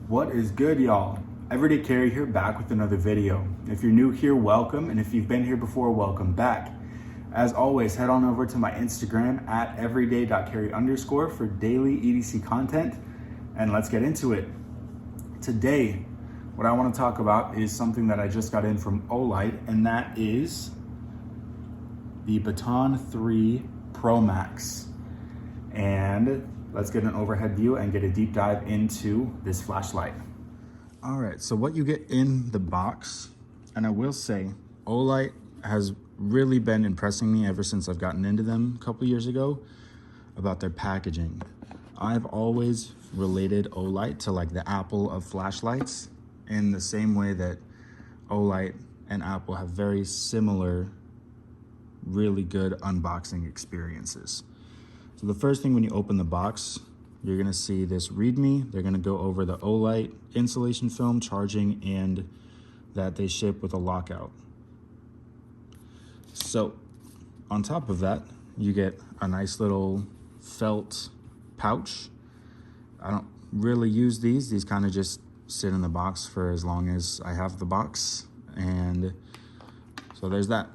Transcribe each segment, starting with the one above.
What is good, y'all? Everyday Carry here, back with another video. If you're new here, welcome, and if you've been here before, welcome back. As always, head on over to my Instagram at everyday.carry_ for daily EDC content, and let's get into it. Today, what I want to talk about is something that I just got in from Olight, and that is the Baton 3 Pro Max. And let's get an overhead view and get a deep dive into this flashlight. All right, so what you get in the box, and I will say, Olight has really been impressing me ever since I've gotten into them a couple years ago about their packaging. I've always related Olight to like the Apple of flashlights, in the same way that Olight and Apple have very similar, really good unboxing experiences. So the first thing when you open the box, you're gonna see this README. They're gonna go over the Olight insulation film, charging, and that they ship with a lockout. So on top of that, you get a nice little felt pouch. I don't really use these. These kind of just sit in the box for as long as I have the box. And so there's that.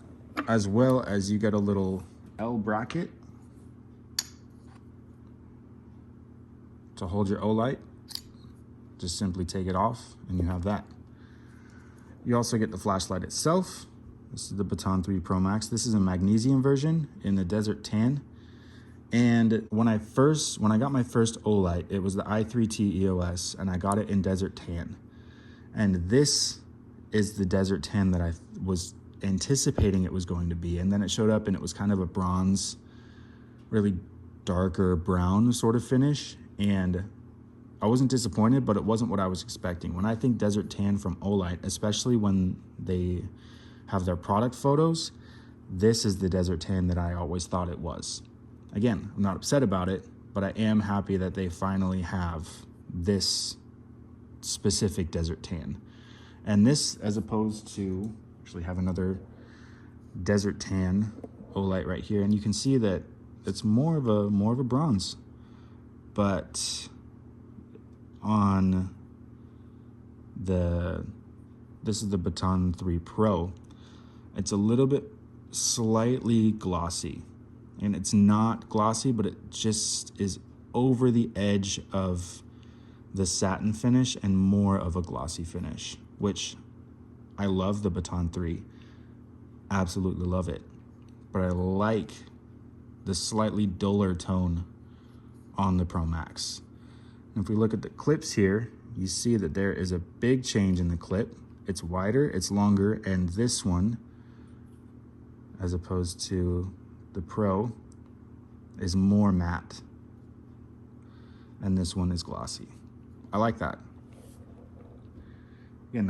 As well as you get a little L bracket to hold your Olight. Just simply take it off and you have that. You also get the flashlight itself. This is the Baton 3 Pro Max. This is a magnesium version in the Desert Tan. And when I got my first Olight, it was the i3T EOS, and I got it in Desert Tan. And this is the Desert Tan that I was anticipating it was going to be. And then it showed up and it was kind of a bronze, really darker brown sort of finish. And I wasn't disappointed, but it wasn't what I was expecting. When I think Desert Tan from Olight, especially when they have their product photos, this is the Desert Tan that I always thought it was. Again, I'm not upset about it, but I am happy that they finally have this specific Desert Tan. And this, as opposed to, actually have another Desert Tan Olight right here, and you can see that it's more of a bronze. But on this is the Baton 3 Pro, it's a little bit slightly glossy. And it's not glossy, but it just is over the edge of the satin finish and more of a glossy finish, which I love the Baton 3. Absolutely love it. But I like the slightly duller tone on the Pro Max. And if we look at the clips here, you see that there is a big change in the clip. It's wider, it's longer, and this one, as opposed to the Pro, is more matte, and this one is glossy. I like that. Again,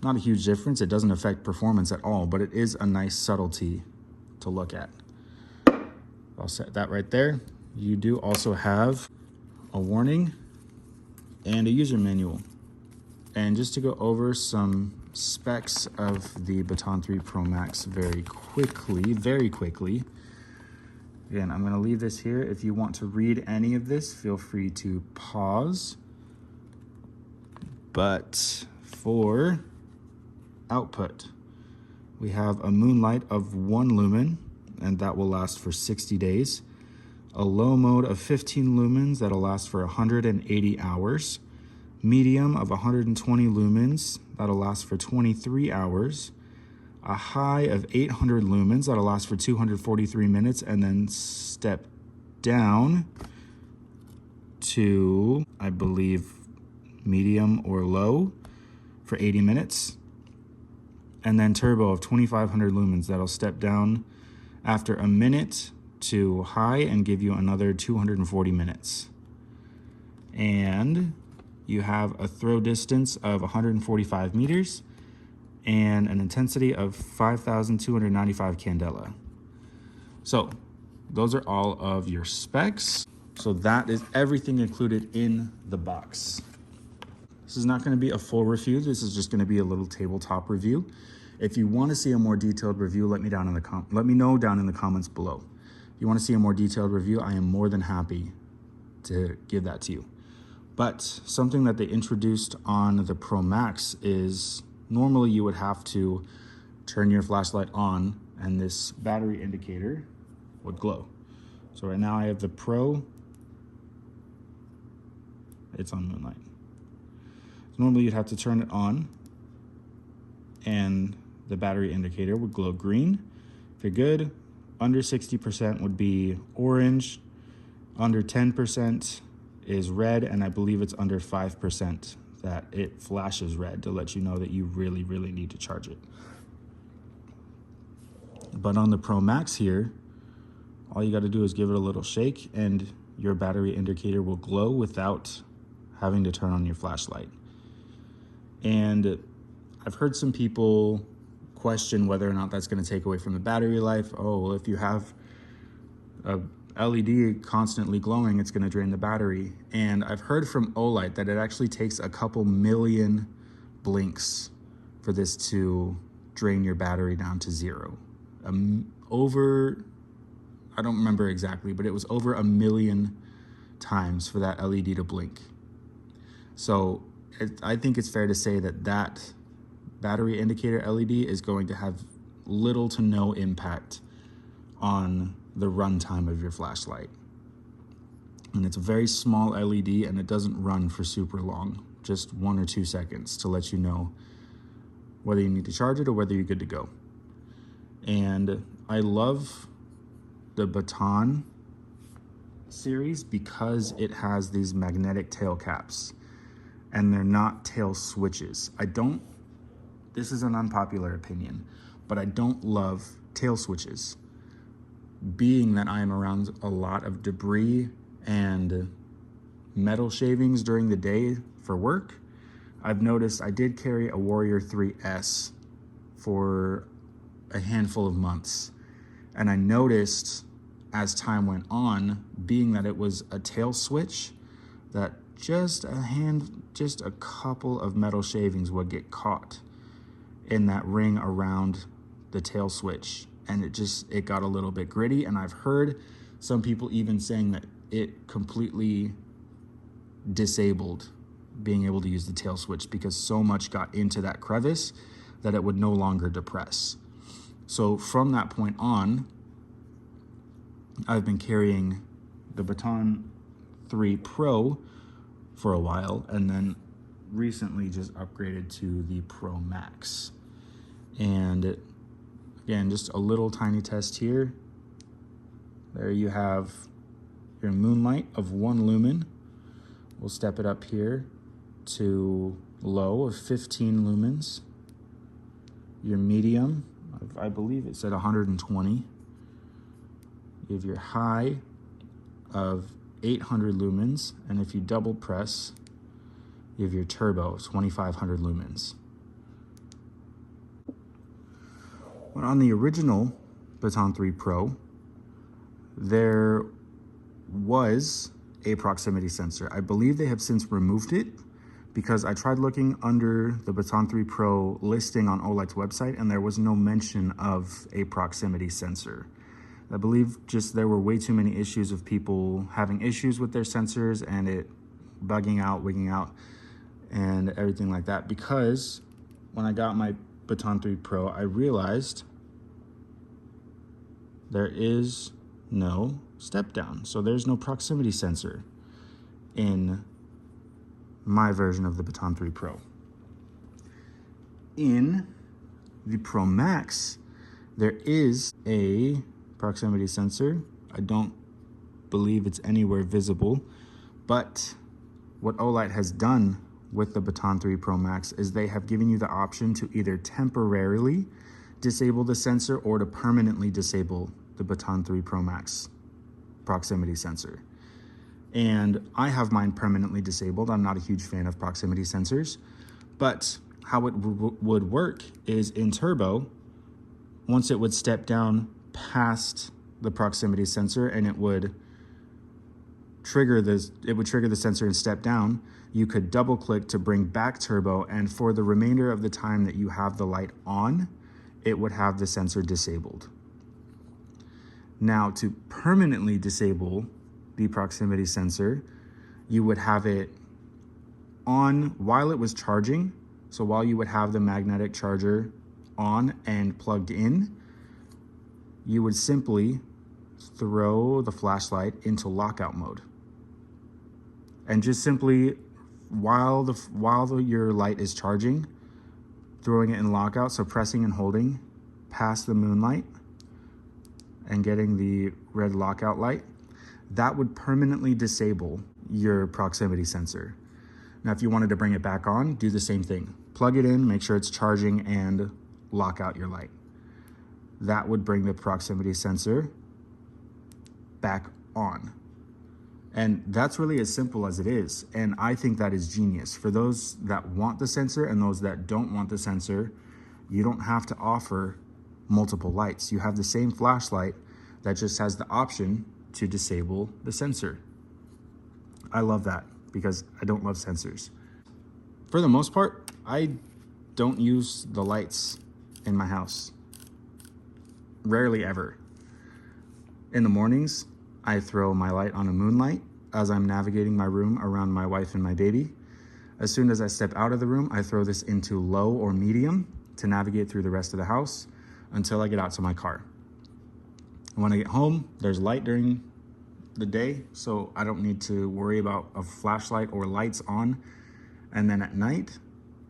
not a huge difference. It doesn't affect performance at all, but it is a nice subtlety to look at. I'll set that right there. You do also have a warning and a user manual. And just to go over some specs of the Baton 3 Pro Max very quickly. Again, I'm going to leave this here. If you want to read any of this, feel free to pause. But for output, we have a moonlight of 1 lumen, and that will last for 60 days. A low mode of 15 lumens, that'll last for 180 hours. Medium of 120 lumens, that'll last for 23 hours. A high of 800 lumens, that'll last for 243 minutes, and then step down to, I believe, medium or low for 80 minutes. And then turbo of 2500 lumens, that'll step down after a minute to high and give you another 240 minutes. And you have a throw distance of 145 meters and an intensity of 5,295 candela. So those are all of your specs. So that is everything included in the box. This is not going to be a full review. This is just going to be a little tabletop review. If you want to see a more detailed review, let me know down in the comments below. If you want to see a more detailed review, I am more than happy to give that to you. But something that they introduced on the Pro Max is normally you would have to turn your flashlight on and this battery indicator would glow. So right now I have the Pro, it's on Moonlight. So normally you'd have to turn it on and the battery indicator would glow green. If you're good, under 60% would be orange, under 10% is red, and I believe it's under 5% that it flashes red to let you know that you really, really need to charge it. But on the Pro Max here, all you got to do is give it a little shake and your battery indicator will glow without having to turn on your flashlight. And I've heard some people question whether or not that's going to take away from the battery life. Oh, well, if you have a LED constantly glowing, it's going to drain the battery. And I've heard from Olight that it actually takes a couple million blinks for this to drain your battery down to zero. I don't remember exactly, but it was over 1 million times for that LED to blink. So I think it's fair to say that that battery indicator LED is going to have little to no impact on the runtime of your flashlight. And it's a very small LED and it doesn't run for super long, just 1 or 2 seconds to let you know whether you need to charge it or whether you're good to go. And I love the Baton series because it has these magnetic tail caps and they're not tail switches. This is an unpopular opinion, but I don't love tail switches. Being that I am around a lot of debris and metal shavings during the day for work, I've noticed I did carry a Warrior 3S for a handful of months. And I noticed as time went on, being that it was a tail switch, that just a couple of metal shavings would get caught in that ring around the tail switch. And it got a little bit gritty. And I've heard some people even saying that it completely disabled being able to use the tail switch because so much got into that crevice that it would no longer depress. So from that point on, I've been carrying the Baton 3 Pro for a while, and then recently just upgraded to the Pro Max. And again, just a little tiny test here. There you have your Moonlight of 1 lumen. We'll step it up here to low of 15 lumens. Your medium, I believe it's at 120. You have your high of 800 lumens, and if you double press, you have your turbo of 2500 lumens. But on the original Baton 3 Pro, there was a proximity sensor. I believe they have since removed it because I tried looking under the Baton 3 Pro listing on Olight's website and there was no mention of a proximity sensor. I believe just there were way too many issues of people having issues with their sensors and it bugging out, wigging out, and everything like that. Because when I got my Baton 3 Pro, I realized there is no step down. So there's no proximity sensor in my version of the Baton 3 Pro. In the Pro Max, there is a proximity sensor. I don't believe it's anywhere visible, but what Olight has done with the Baton 3 Pro Max is they have given you the option to either temporarily disable the sensor or to permanently disable the Baton 3 Pro Max proximity sensor. And I have mine permanently disabled. I'm not a huge fan of proximity sensors, but how it would work is in turbo, once it would step down past the proximity sensor and it would trigger the sensor and step down, you could double click to bring back turbo, and for the remainder of the time that you have the light on, it would have the sensor disabled. Now, to permanently disable the proximity sensor, you would have it on while it was charging. So while you would have the magnetic charger on and plugged in, you would simply throw the flashlight into lockout mode. And just simply, while your light is charging, throwing it in lockout, so pressing and holding past the moonlight and getting the red lockout light, that would permanently disable your proximity sensor. Now, if you wanted to bring it back on, do the same thing. Plug it in, make sure it's charging, and lock out your light. That would bring the proximity sensor back on. And that's really as simple as it is. And I think that is genius. For those that want the sensor and those that don't want the sensor, you don't have to offer multiple lights. You have the same flashlight that just has the option to disable the sensor. I love that because I don't love sensors. For the most part, I don't use the lights in my house. Rarely ever. In the mornings, I throw my light on a moonlight as I'm navigating my room around my wife and my baby. As soon as I step out of the room, I throw this into low or medium to navigate through the rest of the house until I get out to my car. When I get home, there's light during the day, so I don't need to worry about a flashlight or lights on. And then at night,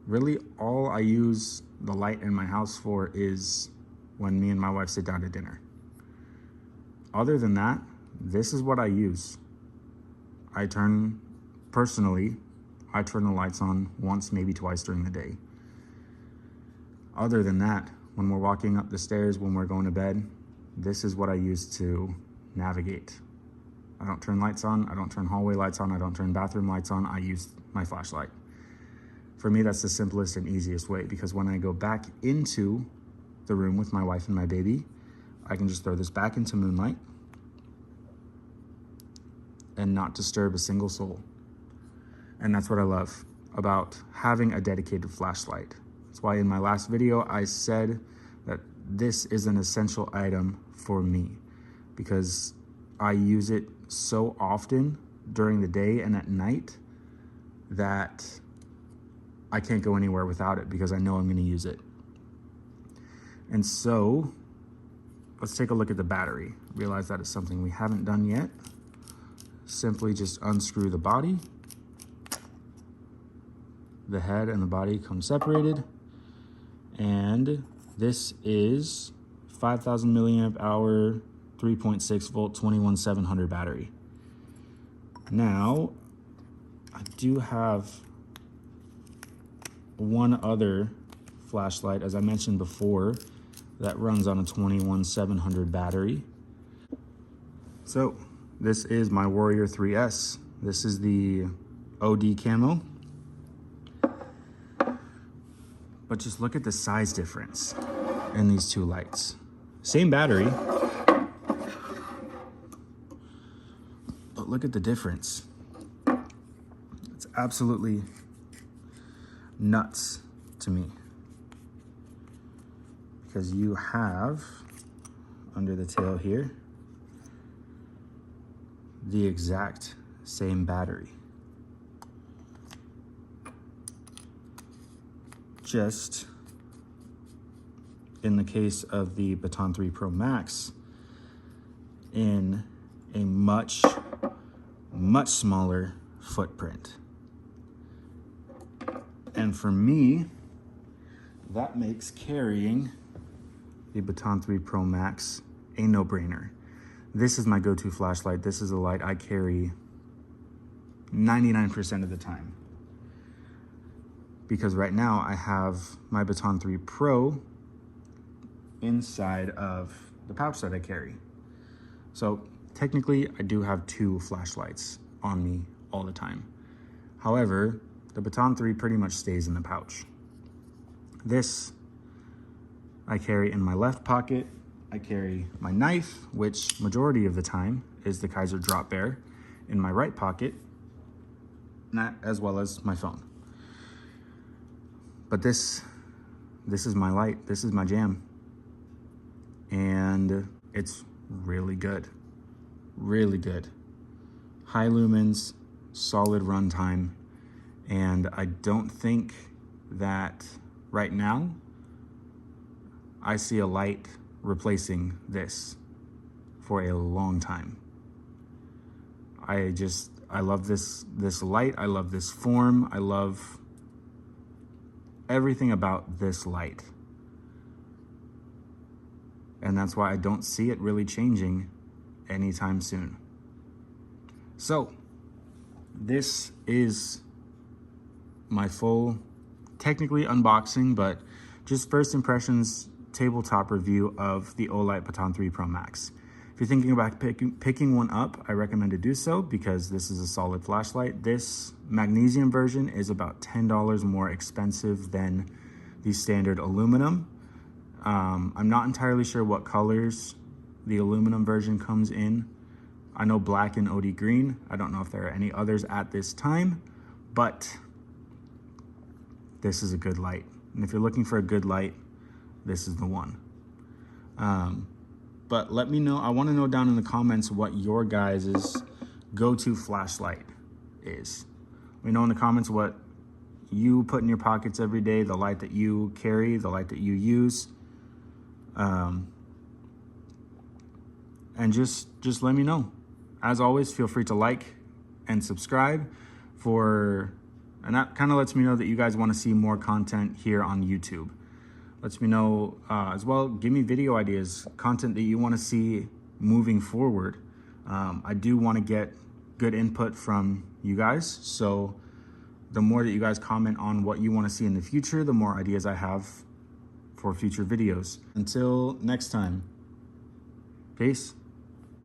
really all I use the light in my house for is when me and my wife sit down to dinner. Other than that, this is what I use. Personally, I turn the lights on once, maybe twice during the day. Other than that, when we're walking up the stairs, when we're going to bed, this is what I use to navigate. I don't turn lights on, I don't turn hallway lights on, I don't turn bathroom lights on, I use my flashlight. For me, that's the simplest and easiest way, because when I go back into the room with my wife and my baby, I can just throw this back into moonlight and not disturb a single soul. And that's what I love about having a dedicated flashlight. That's why in my last video, I said that this is an essential item for me because I use it so often during the day and at night that I can't go anywhere without it because I know I'm gonna use it. And so let's take a look at the battery. Realize that is something we haven't done yet. Simply just unscrew the body. The head and the body come separated. And this is 5,000 milliamp hour, 3.6 volt, 21700 battery. Now, I do have one other flashlight, as I mentioned before, that runs on a 21700 battery. So this is my Warrior 3S. This is the OD camo. But just look at the size difference in these two lights. Same battery, but look at the difference. It's absolutely nuts to me. Because you have, under the tail here, the exact same battery. Just in the case of the Baton 3 Pro Max, in a much smaller footprint. And for me, that makes carrying the Baton 3 Pro Max a no-brainer. This is my go-to flashlight. This is a light I carry 99% of the time. Because right now I have my Baton 3 Pro inside of the pouch that I carry. So technically I do have two flashlights on me all the time. However, the Baton 3 pretty much stays in the pouch. This I carry in my left pocket. I carry my knife, which majority of the time is the Kaiser Drop Bear, in my right pocket, as well as my phone. But this is my light, this is my jam. And it's really good, really good. High lumens, solid runtime, And I don't think that right now I see Olight replacing this for a long time. I love this light. I love this form. I love everything about this light. And that's why I don't see it really changing anytime soon. So this is my full, technically unboxing, but just first impressions tabletop review of the Olight Baton 3 Pro Max. If you're thinking about picking one up, I recommend to do so because this is a solid flashlight. This magnesium version is about $10 more expensive than the standard aluminum. I'm not entirely sure what colors the aluminum version comes in. I know black and OD green. I don't know if there are any others at this time, but this is a good light. And if you're looking for a good light, this is the one. But let me know, I wanna know down in the comments what your guys' go-to flashlight is. Let me know in the comments what you put in your pockets every day, the light that you carry, the light that you use. And just let me know. As always, feel free to like and subscribe and that kind of lets me know that you guys want to see more content here on YouTube. Lets me know as well, give me video ideas, content that you want to see moving forward. I do want to get good input from you guys. So the more that you guys comment on what you want to see in the future, the more ideas I have for future videos. Until next time, peace.